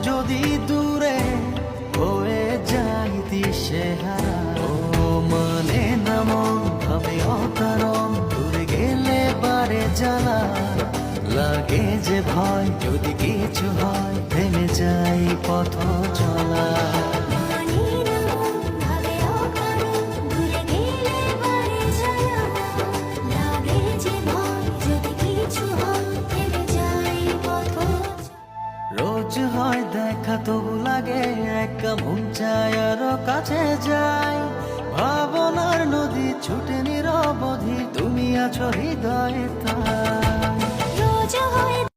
যদি দূরে হয়ে যাই দিশেহারা, ও মানে না মন ভাবে অকারণ, দূরে গেলে বারে জ্বালা লাগে যে ভয়, যদি কিছু হয় থেমে যাই পথ চলা। রোজ হয় দেখা তবু লাগে একা, মন চায় আরো কাছে যাই, ভাবনার নদী ছুটে নিরবধি, তুমি আছো হৃদয়ে তাই।